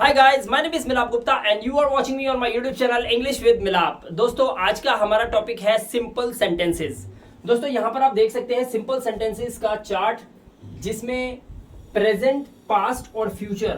Hi guys, my name is Milap Gupta and you are watching me on my YouTube channel English with Milap. दोस्तों, आज का हमारा topic है simple sentences. दोस्तों, यहां पर आप देख सकते हैं सिंपल सेंटेंसेस का चार्ट, जिसमें प्रेजेंट, पास्ट और फ्यूचर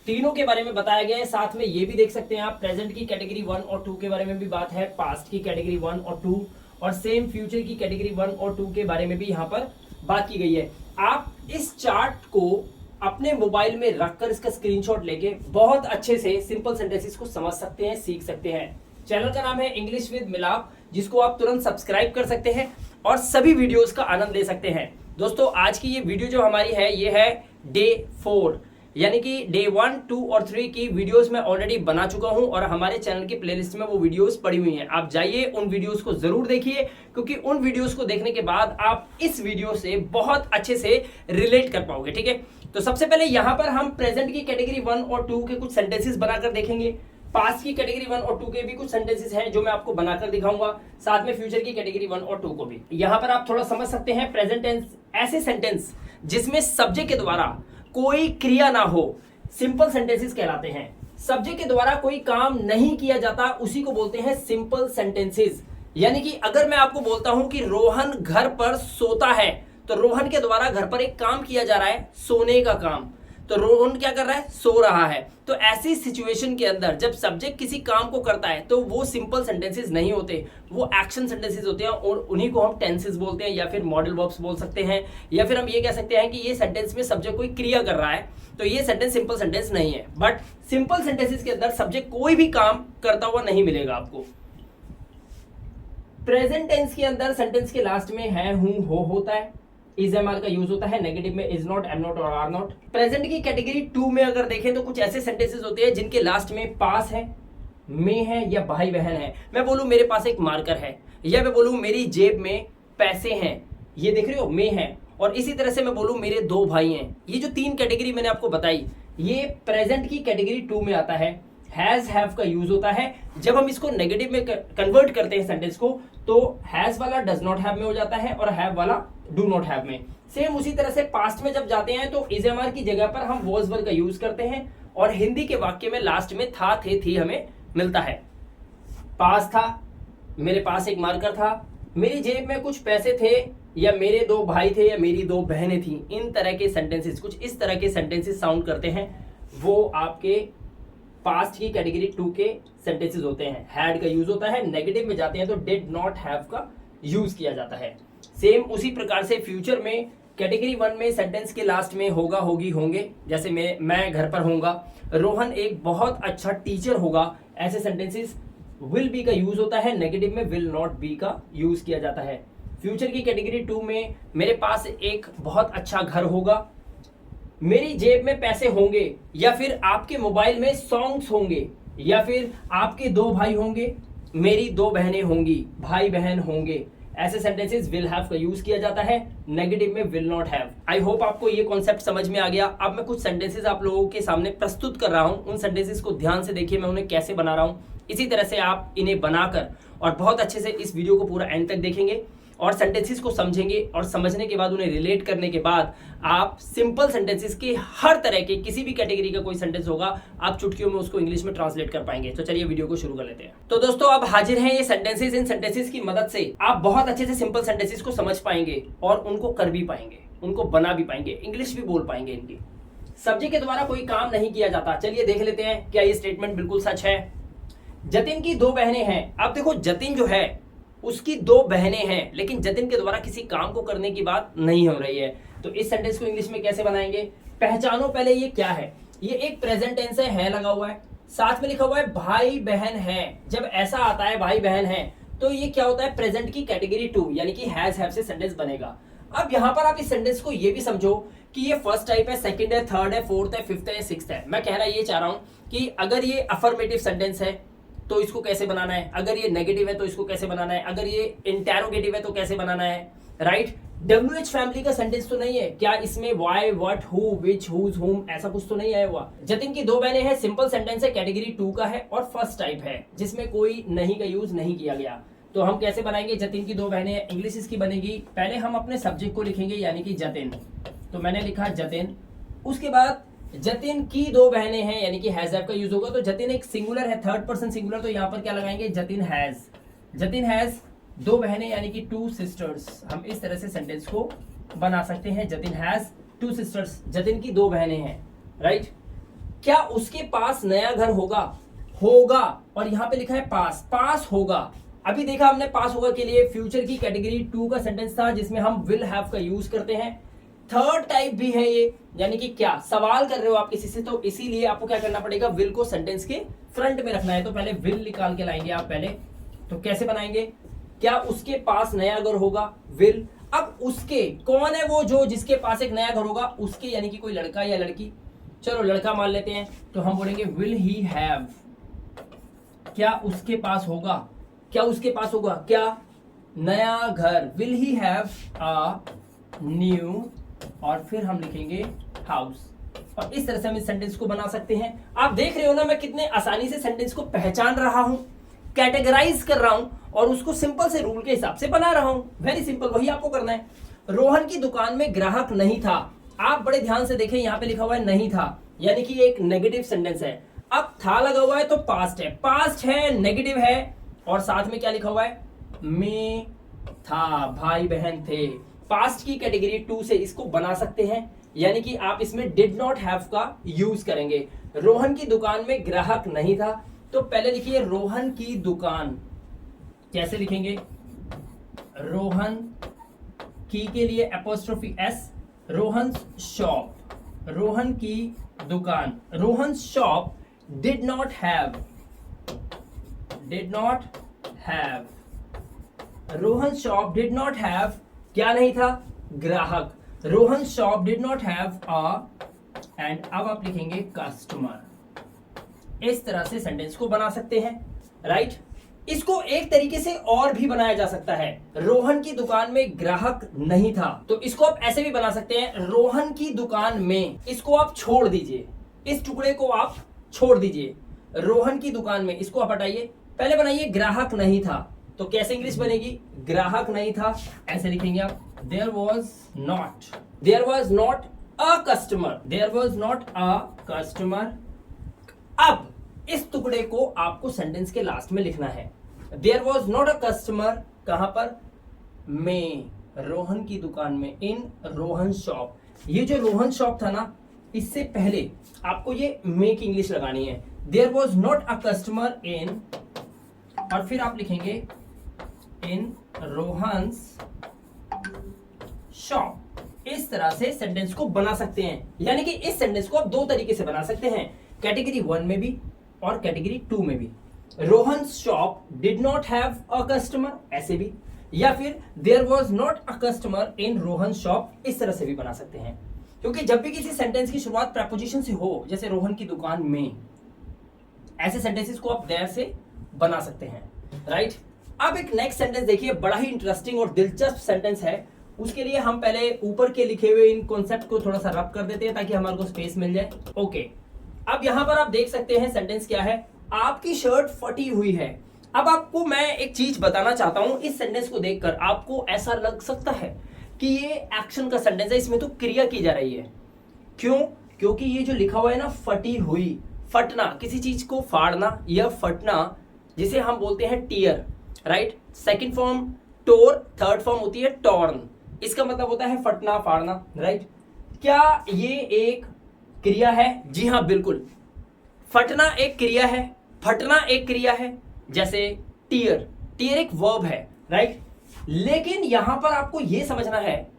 तीनों के बारे में बताया गया है। साथ में ये भी देख सकते हैं आप, प्रेजेंट की कैटेगरी 1 और 2 के बारे में भी बात है, पास्ट की कैटेगरी 1 और 2 और सेम फ्यूचर की कैटेगरी 1 और 2 के बारे में भी यहाँ पर बात की गई है। आप इस चार्ट को अपने मोबाइल में रखकर इसका स्क्रीनशॉट लेके बहुत अच्छे से सिंपल सेंटेंसेस को समझ सकते हैं, सीख सकते हैं। चैनल का नाम है इंग्लिश विद मिलाप, जिसको आप तुरंत सब्सक्राइब कर सकते हैं और सभी वीडियोस का आनंद ले सकते हैं। दोस्तों, आज की ये वीडियो जो हमारी है, ये है डे 4, यानी कि डे 1, 2 और 3 की वीडियोस मैं ऑलरेडी बना चुका हूं और हमारे चैनल की प्लेलिस्ट में वो वीडियोस पड़ी हुई हैं। आप जाइए, उन वीडियोस को जरूर देखिए, क्योंकि उन वीडियोस को देखने के बाद आप इस वीडियो से बहुत अच्छे से रिलेट कर पाओगे। ठीक है, तो सबसे पहले यहां पर हम प्रेजेंट की कैटेगरी 1 और 2 के कुछ सेंटेंसेस बनाकर देखेंगे। पास्ट की कैटेगरी 1 और 2 के भी कुछ सेंटेंसेस हैं जो मैं आपको बनाकर दिखाऊंगा, साथ में फ्यूचर की कैटेगरी 1 और 2 को भी। यहां पर आप थोड़ा समझ सकते हैं, प्रेजेंट टेंस ऐसे सेंटेंस जिसमें सब्जेक्ट के द्वारा कोई क्रिया ना हो, सिंपल सेंटेंसेस कहलाते हैं। सब्जेक्ट के द्वारा कोई काम नहीं किया जाता, उसी को बोलते हैं सिंपल सेंटेंसेस। यानी कि अगर मैं आपको बोलता हूं कि रोहन घर पर सोता है, तो रोहन के द्वारा घर पर एक काम किया जा रहा है, सोने का काम। तो रोहन क्या कर रहा है? सो रहा है। तो ऐसी सिचुएशन के अंदर जब सब्जेक्ट किसी काम को करता है, तो वो सिंपल सेंटेंसेस नहीं होते, वो एक्शन सेंटेंसेस होते हैं और उन्हीं को हम टेंसेस बोलते हैं, या फिर मॉडल वर्ब्स बोल सकते हैं, या फिर हम ये कह सकते हैं कि ये सेंटेंस में सब्जेक्ट कोई क्रिया कर रहा है, तो ये सेंटेंस सिंपल सेंटेंस नहीं है। बट सिंपल सेंटेंसेस के अंदर सब्जेक्ट कोई भी काम करता हुआ नहीं मिलेगा आपको। प्रेजेंट टेंस के अंदर सेंटेंस के लास्ट में है, हूं, हो होता है, इज एम आर का यूज होता है, नेगेटिव में इज नॉट, एम नॉट और आर नॉट। प्रेजेंट की कैटेगरी 2 में अगर देखें तो कुछ ऐसे सेंटेंसेस होते हैं जिनके लास्ट में पास है, में है या भाई बहन है। मैं बोलूं मेरे पास एक मार्कर है, या मैं बोलूं मेरी जेब में पैसे हैं, ये देख रहे हो, में है। और इसी तरह से मैं बोलूं मेरे 2 भाई हैं। ये जो 3 कैटेगरी मैंने आपको बताई, ये प्रेजेंट की कैटेगरी 2 में आता है। हैज, हैव का यूज होता है। जब हम इसको नेगेटिव में कन्वर्ट करते हैं सेंटेंस को, तो हैज वाला डज नॉट हैव में हो जाता है और हैव वाला डू नॉट हैव में। सेम उसी तरह से पास्ट में जब जाते हैं तो इज एम आर की जगह पर हम वॉज वर का यूज करते हैं, और हिंदी के वाक्य में लास्ट में था, थे, थी हमें मिलता है। पास था, मेरे पास एक मार्कर था, मेरी जेब में कुछ पैसे थे, या मेरे 2 भाई थे, या मेरी 2 बहनें थी। इन तरह के सेंटेंसेस, कुछ इस तरह के सेंटेंसेस साउंड करते हैं, वो आपके पास्ट की कैटेगरी 2 के सेंटेंसेस होते हैं। हैड का यूज होता है। नेगेटिव में जाते हैं तो डिड नॉट हैव का यूज किया जाता है। सेम उसी प्रकार से फ्यूचर में कैटेगरी 1 में सेंटेंस के लास्ट में होगा, होगी, होंगे। जैसे मैं घर पर होऊंगा, रोहन एक बहुत अच्छा टीचर होगा, ऐसे सेंटेंसेस विल बी का यूज होता है। नेगेटिव में विल नॉट बी का यूज किया जाता है। फ्यूचर की कैटेगरी 2 में मेरे पास एक बहुत अच्छा घर होगा, मेरी जेब में पैसे होंगे, या फिर आपके मोबाइल में सॉन्ग्स होंगे, या फिर आपके 2 भाई होंगे, मेरी 2 बहनें होंगी, भाई बहन होंगे। ऐसे सेंटेंसेस विल हैव का यूज किया जाता है। नेगेटिव में will not have. I hope आपको ये कॉन्सेप्ट समझ में आ गया। अब मैं कुछ सेंटेंसेस आप लोगों के सामने प्रस्तुत कर रहा हूं, उन सेंटेंसेस को ध्यान से देखिए, मैं उन्हें कैसे बना रहा हूं। इसी तरह से आप इन्हें बनाकर और बहुत अच्छे से इस वीडियो को पूरा एंड तक देखेंगे और सेंटेंसेस को समझेंगे, और समझने के बाद उन्हें रिलेट करने के बाद आप सिंपल सेंटेंसेस के हर तरह के किसी भी कैटेगरी का कोई सेंटेंस होगा, आप चुटकियों में उसको इंग्लिश में ट्रांसलेट कर पाएंगे। तो चलिए वीडियो को शुरू कर लेते हैं। तो दोस्तों, अब हाजिर हैं ये सेंटेंसेस। इन सेंटेंसेस की मदद से आप बहुत अच्छे से सिंपल सेंटेंसेस को समझ पाएंगे और उनको कर भी पाएंगे, उनको बना भी पाएंगे, इंग्लिश भी बोल पाएंगे। इनकी सब्जेक्ट के द्वारा कोई काम नहीं किया जाता। चलिए देख लेते हैं क्या ये स्टेटमेंट बिल्कुल सच है। जतिन की 2 बहनें हैं। अब देखो, जतिन जो है उसकी 2 बहनें हैं, लेकिन जतिन के द्वारा किसी काम को करने की बात नहीं हो रही है। तो इस सेंटेंस को इंग्लिश में कैसे बनाएंगे? पहचानो पहले ये क्या है। ये एक प्रेजेंट टेंस है लगा हुआ है, साथ में लिखा हुआ है भाई बहन है। जब ऐसा आता है भाई बहन है, तो ये क्या होता है? प्रेजेंट की कैटेगरी 2, यानी कि हैज, हैव से सेंटेंस बनेगा। अब यहां पर आप इस सेंटेंस को ये भी समझो कि ये फर्स्ट टाइप है, सेकंड है, थर्ड है, फोर्थ है, फिफ्थ है, सिक्स्थ है। मैं कहना ये चाह रहा हूं कि अगर ये अफर्मेटिव सेंटेंस है तो इसको कैसे बनाना है, अगर ये नेगेटिव है तो इसको कैसे बनाना है, अगर ये इंटेरोगेटिव है तो कैसे बनाना है, राइट? WH फैमिली का सेंटेंस तो नहीं है क्या? इसमें why, what, who, which, whose, whom ऐसा कुछ तो नहीं आया हुआ। जतिन की 2 बहनें हैं, सिंपल सेंटेंस है, कैटेगरी 2 का है और फर्स्ट टाइप है, जिसमें कोई नहीं का यूज नहीं किया गया। तो हम कैसे बनाएंगे? जतिन की 2 बहनें हैं, इंग्लिश इसकी बनेगी, पहले हम अपने सब्जेक्ट को लिखेंगे यानी कि जतिन। तो मैंने लिखा जतिन, उसके बाद जतिन की दो बहनें हैं, यानी कि हैज हैव का यूज होगा। तो जतिन एक सिंगुलर है, थर्ड पर्सन सिंगुलर, तो यहाँ पर क्या लगाएंगे, जतिन हैज। जतिन हैज दो बहनें यानी कि टू सिस्टर्स। हम इस तरह से सेंटेंस को बना सकते हैं, Jatin has two sisters, Jatin की दो बहनें हैं, राइट। क्या उसके पास नया घर होगा, होगा, और यहाँ पे लिखा है पास, पास होगा। अभी देखा हमने पास होगा के लिए फ्यूचर की कैटेगरी टू का सेंटेंस था जिसमें हम विल हैव का यूज करते हैं। थर्ड टाइप भी है ये, यानी कि क्या सवाल कर रहे हो आप किसी से, तो इसीलिए आपको क्या करना पड़ेगा, विल को सेंटेंस के फ्रंट में रखना है। तो पहले विल निकाल के लाएंगे आप पहले, तो कैसे बनाएंगे, क्या उसके पास नया घर होगा, विल। अब उसके कौन है वो, जो जिसके पास एक नया घर होगा, उसके यानी कि कोई लड़का या लड़की, चलो लड़का मान लेते हैं, तो हम बोलेंगे विल ही हैव, क्या उसके पास होगा, क्या उसके पास होगा क्या नया घर, will he have a new, और फिर हम लिखेंगे हाउस। और इस तरह से हम इस सेंटेंस को बना सकते हैं। आप देख रहे हो ना मैं कितने आसानी से सेंटेंस को पहचान रहा हूं, कैटेगराइज कर रहा हूं और उसको सिंपल से रूल के हिसाब से बना रहा हूं। वेरी सिंपल, वही आपको करना है। रोहन की दुकान में ग्राहक नहीं था। आप बड़े ध्यान से देखें, यहां पे लिखा हुआ है नहीं था, यानी कि एक नेगेटिव सेंटेंस है। अब था लगा हुआ है तो पास्ट है, पास्ट है, नेगेटिव है, और साथ में क्या लिखा हुआ है, में था, भाई बहन थे। पास्ट की कैटेगरी टू से इसको बना सकते हैं, यानी कि आप इसमें डिड नॉट हैव का यूज करेंगे। रोहन की दुकान में ग्राहक नहीं था, तो पहले लिखिए रोहन की दुकान, कैसे लिखेंगे, रोहन की के लिए apostrophe S, Rohan shop, Rohan की दुकान, Rohan shop did not have, did not have, Rohan shop did not have क्या नहीं था, ग्राहक। Rohan shop did not have a, and अब आप लिखेंगे कस्टमर। इस तरह से सेंटेंस को बना सकते हैं, राइट। इसको एक तरीके से और भी बनाया जा सकता है, रोहन की दुकान में ग्राहक नहीं था, तो इसको आप ऐसे भी बना सकते हैं, रोहन की दुकान में, इसको आप छोड़ दीजिए, इस टुकड़े को आप छोड़ दीजिए, रोहन की दुकान में, इसको आप हटाइए, पहले बनाइए ग्राहक नहीं था, तो कैसे इंग्लिश बनेगी, ग्राहक नहीं था, ऐसे लिखेंगे आप, there was not a customer, there was not a customer. अब इस टुकड़े को आपको सेंटेंस के लास्ट में लिखना है, there was not a customer, कहां पर, में, रोहन की दुकान में, इन रोहन शॉप। ये जो रोहन शॉप था ना, इससे पहले आपको ये में की इंग्लिश लगानी है, there was not a customer in, और फिर आप लिखेंगे इन रोहन्स शॉप। इस तरह से सेंटेंस को बना सकते हैं, यानी कि इस सेंटेंस को आप दो तरीके से बना सकते हैं, कैटेगरी वन में भी और कैटेगरी टू में भी। Rohan shop did not have a customer, ऐसे भी, या फिर there was not a customer in Rohan shop, इस तरह से भी बना सकते हैं। क्योंकि जब भी किसी सेंटेंस की शुरुआत प्रेपोजिशन से हो, जैसे रोहन की दुकान में, ऐसे सेंटेंसेस को आप देयर से बना सकते हैं, राइट। अब एक नेक्स्ट सेंटेंस देखिए, बड़ा ही इंटरेस्टिंग और दिलचस्प सेंटेंस है। उसके लिए हम पहले ऊपर के लिखे हुए इन कॉन्सेप्ट को थोड़ा सा रब कर देते हैं ताकि हमारे को स्पेस मिल जाए। ओके, अब यहां पर आप देख सकते हैं सेंटेंस क्या है, आपकी शर्ट फटी हुई है। अब आपको मैं एक चीज बताना चाहता हूं, इस सेंटेंस को देखकर आपको ऐसा लग सकता है कि ये एक्शन का सेंटेंस है, इसमें तो क्रिया की जा रही है। क्यों? क्योंकि ये जो लिखा हुआ है ना, फटी हुई, फटना, किसी चीज को फाड़ना या फटना, जिसे हम बोलते हैं टीयर, राइट। सेकंड फॉर्म टोर, थर्ड फॉर्म होती है टॉर्न, इसका मतलब होता है फटना, फाड़ना, राइट। क्या ये एक क्रिया है? जी हाँ, बिल्कुल। फटना एक क्रिया है, फटना एक क्रिया है, जैसे टीयर, टीयर एक वर्ब है, राइट। लेकिन यहां पर आपको यह समझना है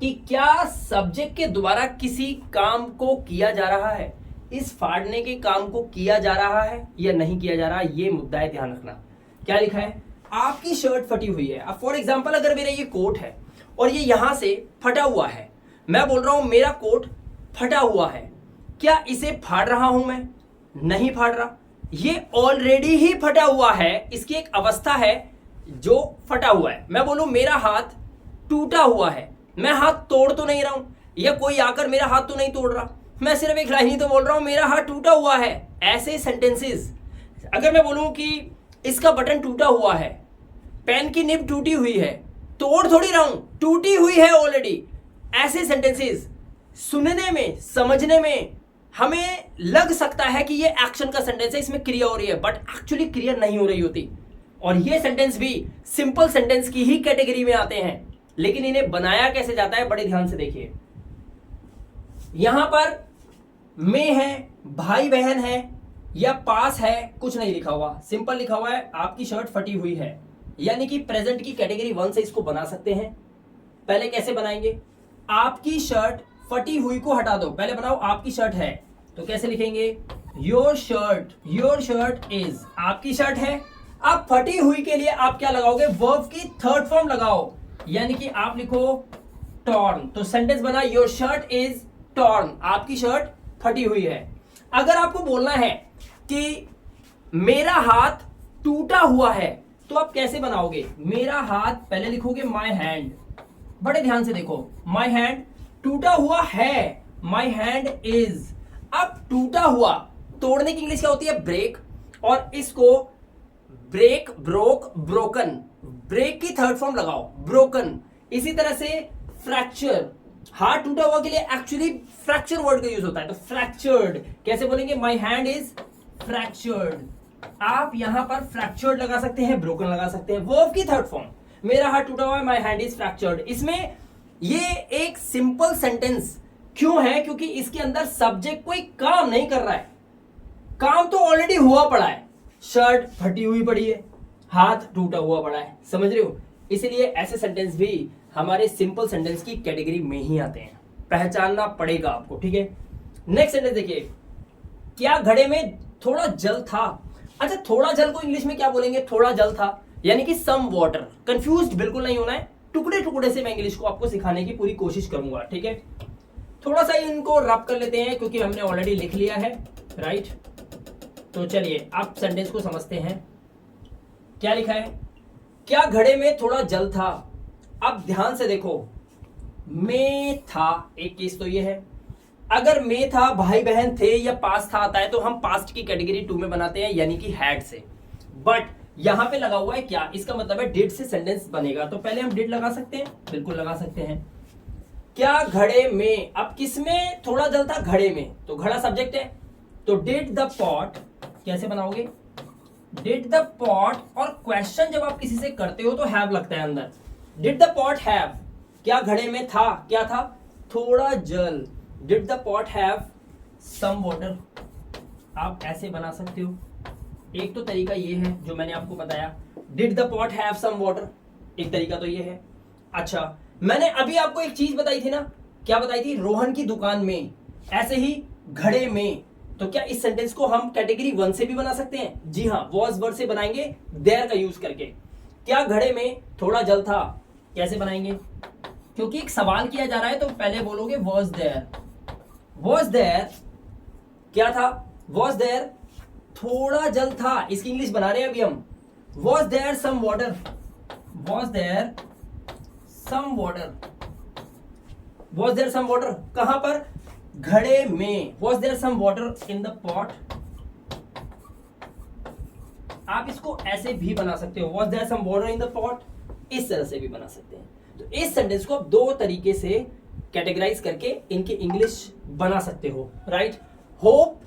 कि क्या सब्जेक्ट के द्वारा किसी काम को किया जा रहा है, इस फाड़ने के काम को किया जा रहा है या नहीं किया जा रहा, ये मुद्दा है, ध्यान रखना। क्या लिखा है, आपकी शर्ट फटी हुई है। अब फॉर एग्जांपल अगर मेरा ये कोट है और ये यहां से फटा हुआ है, मैं बोल रहा हूं मेरा कोट फटा हुआ है, क्या इसे फाड़ रहा हूं मैं? नहीं फाड़ रहा, ये ऑलरेडी ही फटा हुआ है, इसकी एक अवस्था है जो फटा हुआ है। मैं बोलूं मेरा हाथ टूटा हुआ है, मैं हाथ तोड़ तो नहीं रहा हूं, या कोई आकर मेरा हाथ तो नहीं तोड़ रहा, मैं सिर्फ एक लाइन ही तो बोल रहा हूं, मेरा हाथ टूटा हुआ है। ऐसे सेंटेंसेस, अगर मैं बोलूं कि इसका बटन टूटा हुआ है, पेन की निब टूटी हुई है, तोड़ थोड़ी रहा हूं, टूटी हुई है ऑलरेडी, ऐसे सेंटेंसेस सुनने में, समझने में हमें लग सकता है कि ये एक्शन का सेंटेंस है, इसमें क्रिया हो रही है, बट एक्चुअली क्रिया नहीं हो रही होती। और ये सेंटेंस भी सिंपल सेंटेंस की ही कैटेगरी में आते हैं, लेकिन इन्हें बनाया कैसे जाता है बड़े ध्यान से देखिए। यहां पर में है, भाई बहन है या पास है, कुछ नहीं लिखा हुआ, सिंपल लिखा हुआ है आपकी शर्ट फटी हुई है, यानी कि प्रेजेंट की कैटेगरी 1 से इसको बना सकते हैं। पहले कैसे बनाएंगे, आपकी शर्ट फटी हुई को हटा दो, पहले बनाओ आपकी शर्ट है, तो कैसे लिखेंगे, योर शर्ट इज, आपकी शर्ट है। अब फटी हुई के लिए आप क्या लगाओगे, वर्ब की थर्ड फॉर्म लगाओ, यानी कि आप लिखो टॉर्न, तो सेंटेंस बना योर शर्ट इज टॉर्न, आपकी शर्ट फटी हुई है। अगर आपको बोलना है कि मेरा हाथ टूटा हुआ है, तो आप कैसे बनाओगे, मेरा हाथ पहले लिखोगे माई हैंड, बड़े ध्यान से देखो, माई हैंड टूटा हुआ है, माई हैंड इज। अब टूटा हुआ, तोड़ने की इंग्लिश क्या होती है, ब्रेक, और इसको ब्रेक, ब्रोक, ब्रोकन, ब्रेक की थर्ड फॉर्म लगाओ, ब्रोकन। इसी तरह से फ्रैक्चर, हाथ टूटा हुआ के लिए एक्चुअली फ्रैक्चर वर्ड का यूज होता है, तो फ्रैक्चर्ड कैसे बोलेंगे, माई हैंड इज फ्रैक्चर्ड। आप यहां पर फ्रैक्चर्ड लगा सकते हैं, ब्रोकन लगा सकते हैं, वर्ब की थर्ड फॉर्म, मेरा हाथ टूटा हुआ है, माई हैंड इज फ्रैक्चर्ड। इसमें ये एक सिंपल सेंटेंस क्यों है, क्योंकि इसके अंदर सब्जेक्ट कोई काम नहीं कर रहा है, काम तो ऑलरेडी हुआ पड़ा है, शर्ट फटी हुई पड़ी है, हाथ टूटा हुआ पड़ा है, समझ रहे हो। इसलिए ऐसे सेंटेंस भी हमारे सिंपल सेंटेंस की कैटेगरी में ही आते हैं, पहचानना पड़ेगा आपको, ठीक है। नेक्स्ट सेंटेंस देखिए, क्या घड़े में थोड़ा जल था। अच्छा, थोड़ा जल को इंग्लिश में क्या बोलेंगे, थोड़ा जल था, यानी कि सम वाटर। कंफ्यूज बिल्कुल नहीं होना है, टुकड़े टुकड़े से मैं इंग्लिश को आपको सिखाने की पूरी कोशिश करूंगा, ठीक है। थोड़ा सा इनको रब कर लेते हैं क्योंकि हमने ऑलरेडी लिख लिया है, राइट। तो चलिए आप सेंटेंस को समझते हैं। क्या लिखा है, क्या घड़े में थोड़ा जल था। अब ध्यान से देखो, में था, एक केस तो ये है, अगर में था, भाई बहन थे या पास था आता है, तो हम पास्ट की कैटेगरी 2 में बनाते हैं, यानी कि हैड से। बट यहां पे लगा हुआ है क्या, इसका मतलब है डिड से सेंटेंस बनेगा, तो पहले हम डिड लगा सकते हैं, बिल्कुल लगा सकते हैं। क्या घड़े में, अब किसमें थोड़ा जल था, घड़े में, तो घड़ा सब्जेक्ट है, तो डिड द पॉट, कैसे बनाओगे, डिड द पॉट, और क्वेश्चन जब आप किसी से करते हो तो हैव लगता है अंदर, डिड द पॉट हैव, क्या घड़े में था, क्या था, थोड़ा जल, did the pot have some water. आप ऐसे बना सकते हो, एक तो तरीका ये है जो मैंने आपको बताया, did the pot have some water, एक तरीका तो ये है। अच्छा, मैंने अभी आपको एक चीज बताई थी ना, क्या बताई थी, रोहन की दुकान में, ऐसे ही घड़े में, तो क्या इस सेंटेंस को हम कैटेगरी 1 से भी बना सकते हैं, जी हाँ, वॉज वर्ड से बनाएंगे, देयर का यूज करके। क्या घड़े में थोड़ा जल था, कैसे बनाएंगे, क्योंकि एक सवाल किया जा रहा है, तो पहले बोलोगे वॉज देयर, वॉज देयर क्या था, वॉज देयर थोड़ा जल था, इसकी इंग्लिश बना रहे हैं अभी हम, was there some water, was there some water, was there some water, कहां पर, घड़े में, was there some water in the pot. आप इसको ऐसे भी बना सकते हो, was there some water in the pot, इस तरह से भी बना सकते हैं। तो इस सेंटेंस को आप दो तरीके से कैटेगराइज करके इनकी इंग्लिश बना सकते हो, राइट। होप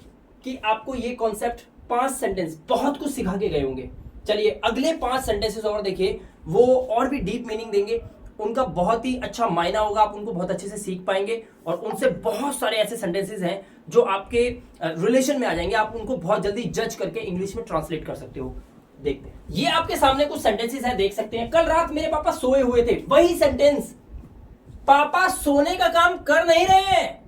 कि आपको ये कॉन्सेप्ट 5 सेंटेंस बहुत कुछ सिखा के गए होंगे। चलिए अगले 5 सेंटेंसेस और देखिए, वो और भी डीप मीनिंग देंगे, उनका बहुत ही अच्छा मायना होगा, आप उनको बहुत अच्छे से सीख पाएंगे, और उनसे बहुत सारे ऐसे सेंटेंसेस हैं जो आपके रिलेशन में आ जाएंगे, आप उनको बहुत जल्दी जज करके इंग्लिश में ट्रांसलेट कर सकते हो। देखते हैं, ये आपके सामने कुछ सेंटेंसेस हैं, देख सकते हैं। कल रात मेरे पापा सोए हुए थे, वही सेंटेंस, पापा सोने का काम कर नहीं रहे हैं,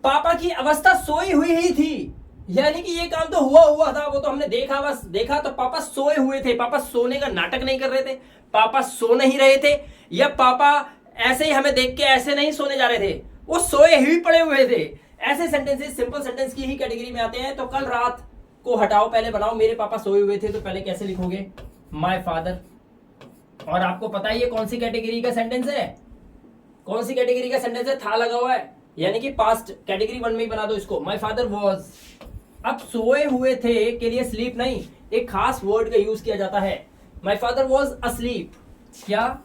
पापा की अवस्था सोई हुई ही थी, यानी कि ये काम तो हुआ था, वो तो हमने देखा, बस देखा, तो पापा सोए हुए थे, पापा सोने का नाटक नहीं कर रहे थे, पापा सो नहीं रहे थे, या पापा ऐसे ही हमें देख के ऐसे नहीं सोने जा रहे थे, वो सोए ही पड़े हुए थे। ऐसे सेंटेंसेस सिंपल सेंटेंस की ही कैटेगरी में आते हैं। तो कल रात को हटाओ, पहले बनाओ मेरे पापा सोए हुए थे, तो पहले कैसे लिखोगे, माय फादर। और आपको पता है ये कौन सी कैटेगरी का सेंटेंस है, कौन सी कैटेगरी का सेंटेंस है, था लगा हुआ है, यानी कि पास्ट कैटेगरी 1 में ही बना दो इसको, माय फादर वॉज। अब सोए हुए थे के लिए स्लीप नहीं, एक खास वर्ड का यूज किया जाता है, माय फादर वॉज अस्लीप। क्या,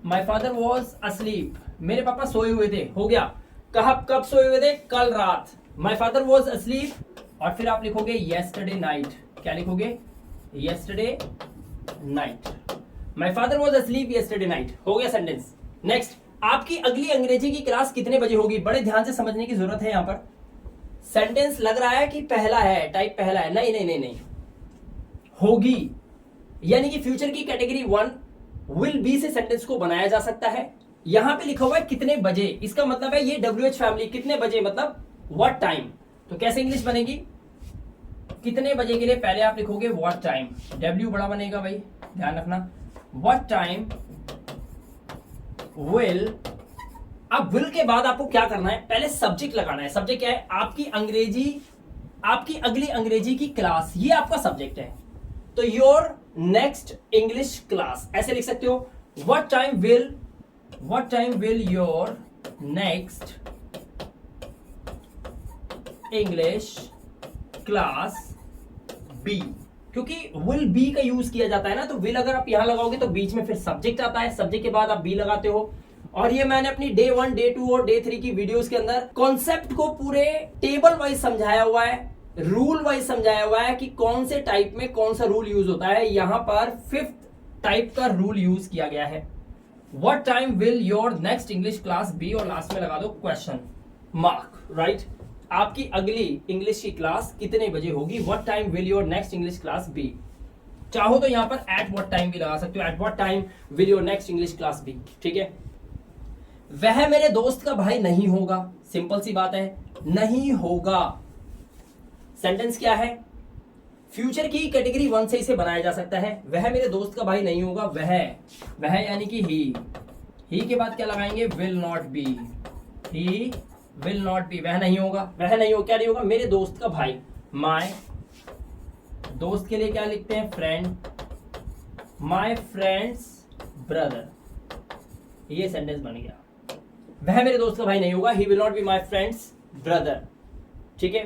माय फादर वॉज अस्लीप, मेरे पापा सोए हुए थे, हो गया। कब सोए हुए थे? कल रात। माई फादर वॉज अस्लीप और फिर आप लिखोगे येस्टरडे नाइट। क्या लिखोगे? Yesterday night. My father was asleep yesterday night. हो गया सेंटेंस। नेक्स्ट, आपकी अगली अंग्रेजी की क्लास कितने बजे होगी? बड़े ध्यान से समझने की जरूरत है। यहां पर सेंटेंस लग रहा है कि पहला है, टाइप पहला है। नहीं नहीं नहीं नहीं, होगी यानी कि फ्यूचर की कैटेगरी 1 विल बी से सेंटेंस को बनाया जा सकता है। यहां पे लिखा हुआ है कितने बजे, इसका मतलब है ये WH फैमिली कितने बजे मतलब व्हाट टाइम। तो कैसे इंग्लिश बनेगी? कितने बजे के लिए पहले आप लिखोगे व्हाट टाइम, W बड़ा बनेगा भाई, ध्यान रखना। What time will. अब विल के बाद आपको क्या करना है? पहले सब्जेक्ट लगाना है। सब्जेक्ट क्या है? आपकी अंग्रेजी, आपकी अगली अंग्रेजी की क्लास, ये आपका सब्जेक्ट है। तो योर नेक्स्ट इंग्लिश क्लास ऐसे लिख सकते हो, what time will your next English class be. क्योंकि विल बी का यूज किया जाता है ना, तो विल अगर आप यहां लगाओगे तो बीच में फिर सब्जेक्ट आता है, सब्जेक्ट के बाद आप बी लगाते हो। और ये मैंने अपनी डे 1, डे 2 और डे 3 की वीडियोस के अंदर कॉन्सेप्ट को पूरे टेबल वाइज समझाया हुआ है, रूल वाइज समझाया हुआ है कि कौन से टाइप में कौन सा रूल यूज होता है। यहां पर 5th टाइप का रूल यूज किया गया है। What time will your next English class be, और लास्ट में लगा दो क्वेश्चन मार्क, राइट। आपकी अगली इंग्लिश की क्लास कितने बजे होगी? What time will your next English class be. चाहो तो यहां पर एट व्हाट टाइम भी लगा सकते हो, at what time will your next English class be. ठीक है। वह मेरे दोस्त का भाई नहीं होगा, सिंपल सी बात है, नहीं होगा। सेंटेंस क्या है? फ्यूचर की कैटेगरी 1 से इसे बनाया जा सकता है। वह मेरे दोस्त का भाई नहीं होगा, वह यानी कि ही के बाद क्या लगाएंगे? Will not be, he will not be, वह नहीं होगा, वह नहीं होगा, क्या नहीं होगा? मेरे दोस्त का भाई, माय दोस्त के लिए क्या लिखते हैं? Friend, my friends brother. ये सेंटेंस बन गया, वह मेरे दोस्त का भाई नहीं होगा, he will not be my friends brother. ठीक है।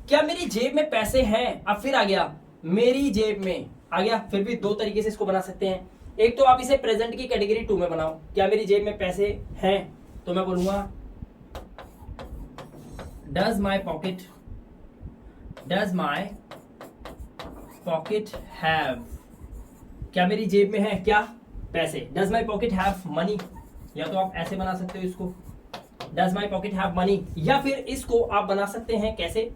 क्या मेरी जेब में पैसे हैं? अब फिर आ गया मेरी जेब में, आ गया। फिर भी दो तरीके से इसको बना सकते हैं। एक तो आप इसे प्रेजेंट की कैटेगरी 2 में बनाओ, क्या मेरी जेब में पैसे हैं, तो मैं बोलूंगा डज माई पॉकेट हैव, क्या मेरी जेब में है क्या? पैसे। Does my pocket have money, या तो आप ऐसे बना सकते हो इसको, does my pocket have money, या फिर इसको आप बना सकते हैं कैसे?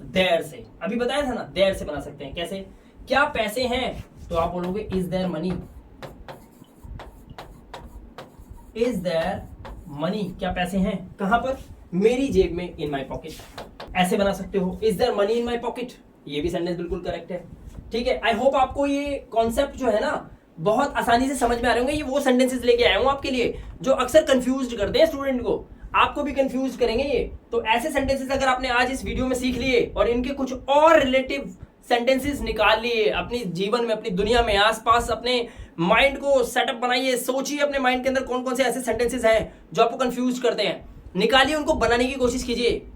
देयर से। अभी बताया था ना, देयर से बना सकते हैं। कैसे? क्या पैसे हैं, तो आप बोलोगे is their money, is their money, क्या पैसे हैं? कहां पर? मेरी जेब में, इन माई पॉकेट। ऐसे बना सकते हो, is their money in my pocket. ये भी सेंटेंस बिल्कुल करेक्ट है। ठीक है। आई होप आपको ये कॉन्सेप्ट जो है ना बहुत आसानी से समझ में आ रहे होंगे। ये वो सेंटेंसेस लेके आया हूं आपके लिए जो अक्सर कंफ्यूज करते हैं स्टूडेंट को, आपको भी कंफ्यूज करेंगे ये। तो ऐसे सेंटेंसेस अगर आपने आज इस वीडियो में सीख लिए और इनके कुछ और रिलेटिव सेंटेंसेस निकाल लिए अपनी जीवन में, अपनी दुनिया में, आसपास अपने माइंड को सेटअप बनाइए, सोचिए अपने माइंड के अंदर कौन कौन से ऐसे सेंटेंसेस हैं जो आपको कंफ्यूज करते हैं, निकालिए, उनको बनाने की कोशिश कीजिए।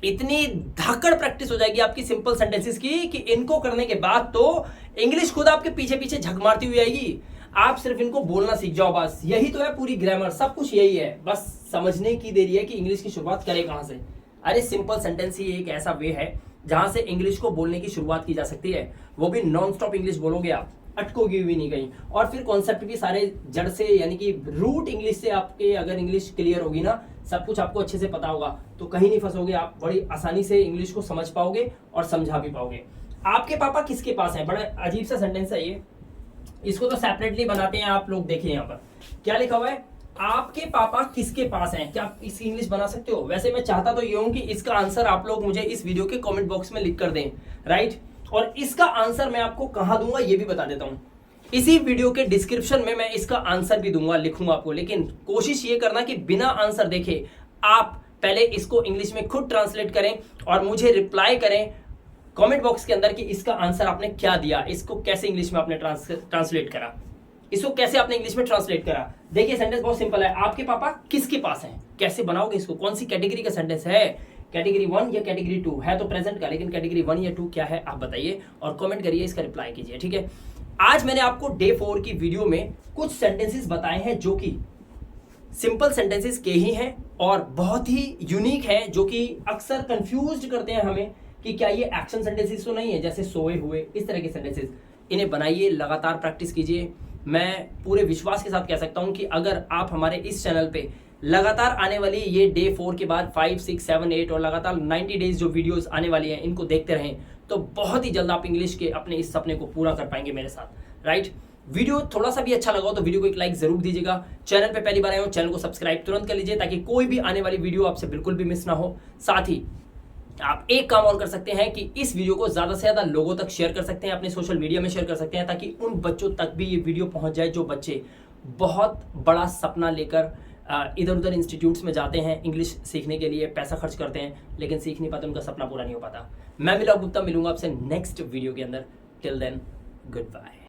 इतनी धाकड़ प्रैक्टिस हो जाएगी आपकी सिंपल सेंटेंसेस की कि इनको करने के बाद तो इंग्लिश खुद आपके पीछे पीछे झक मारती हुई आएगी। आप सिर्फ इनको बोलना सीख जाओ, बस यही तो है पूरी ग्रामर, सब कुछ यही है। बस समझने की देरी है कि इंग्लिश की शुरुआत करें कहां से। अरे सिंपल सेंटेंस ही एक ऐसा वे है जहां से इंग्लिश को बोलने की शुरुआत की जा सकती है, वो भी नॉन स्टॉप इंग्लिश बोलोगे आप, अटकोगी भी नहीं कहीं। और फिर कॉन्सेप्ट भी सारे जड़ से, यानी कि रूट इंग्लिश से आपके अगर इंग्लिश क्लियर होगी ना, सब कुछ आपको अच्छे से पता होगा, तो कहीं नहीं फंसोगे आप, बड़ी आसानी से इंग्लिश को समझ पाओगे और समझा भी पाओगे। आपके पापा किसके पास हैं? बड़ा अजीब सा सेंटेंस है ये, इसको तो सेपरेटली बनाते हैं आप लोग। देखिए यहाँ पर क्या लिखा हुआ है, आपके पापा किसके पास हैं। क्या आप इसकी इंग्लिश बना सकते हो? वैसे मैं चाहता तो ये हूं कि इसका आंसर आप लोग मुझे इस वीडियो के कमेंट बॉक्स में लिख कर दें, राइट। और इसका आंसर मैं आपको कहां दूंगा ये भी बता देता हूं, इसी वीडियो के डिस्क्रिप्शन में मैं इसका आंसर भी दूंगा, लिखूंगा आपको। लेकिन कोशिश ये करना कि बिना आंसर देखे आप पहले इसको इंग्लिश में खुद ट्रांसलेट करें और मुझे रिप्लाई करें कमेंट बॉक्स के अंदर कि इसका आंसर आपने क्या दिया, इसको कैसे इंग्लिश में आपने ट्रांसलेट करा, इसको कैसे आपने इंग्लिश में ट्रांसलेट करा। देखिए सेंटेंस बहुत सिंपल है, आपके पापा किसके पास हैं। कैसे बनाओगे इसको, कौन सी कैटेगरी का सेंटेंस है, कैटेगरी 1 या कैटेगरी 2 है? तो प्रेजेंट का, लेकिन कैटेगरी 1 या 2 क्या है आप बताइए और कमेंट करिए, इसका रिप्लाई कीजिए। ठीक है। आज मैंने आपको डे 4 की वीडियो में कुछ सेंटेंसेस बताए हैं जो कि सिंपल सेंटेंसेस के ही हैं और बहुत ही यूनिक है, जो कि अक्सर कंफ्यूज करते हैं हमें कि क्या ये एक्शन सेंटेंसेस तो नहीं है, जैसे सोए हुए, इस तरह के सेंटेंसेस। इन्हें बनाइए, लगातार प्रैक्टिस कीजिए। मैं पूरे विश्वास के साथ कह सकता हूं कि अगर आप हमारे इस चैनल पे लगातार आने वाली ये डे 4 के बाद 5, 6, 7, 8 और लगातार 90 डेज जो वीडियोस आने वाली हैं, इनको देखते रहें, तो बहुत ही जल्द आप इंग्लिश के अपने इस सपने को पूरा कर पाएंगे मेरे साथ, राइट। वीडियो थोड़ा सा भी अच्छा लगा हो तो वीडियो को एक लाइक जरूर दीजिएगा। चैनल पे पहली बार आए हो, चैनल को सब्सक्राइब तुरंत कर लीजिए, ताकि कोई भी आने वाली वीडियो आपसे बिल्कुल भी मिस ना हो। साथ ही आप एक काम और कर सकते हैं कि इस वीडियो को ज्यादा से ज्यादा लोगों तक शेयर कर सकते हैं, अपने सोशल मीडिया में शेयर कर सकते हैं, ताकि उन बच्चों तक भी ये वीडियो पहुंच जाए जो बच्चे बहुत बड़ा सपना लेकर इधर उधर इंस्टीट्यूट्स में जाते हैं इंग्लिश सीखने के लिए, पैसा खर्च करते हैं, लेकिन सीख नहीं पाते, उनका सपना पूरा नहीं हो पाता। मैं मिला गुप्ता, मिलूंगा आपसे नेक्स्ट वीडियो के अंदर। Till then, good bye.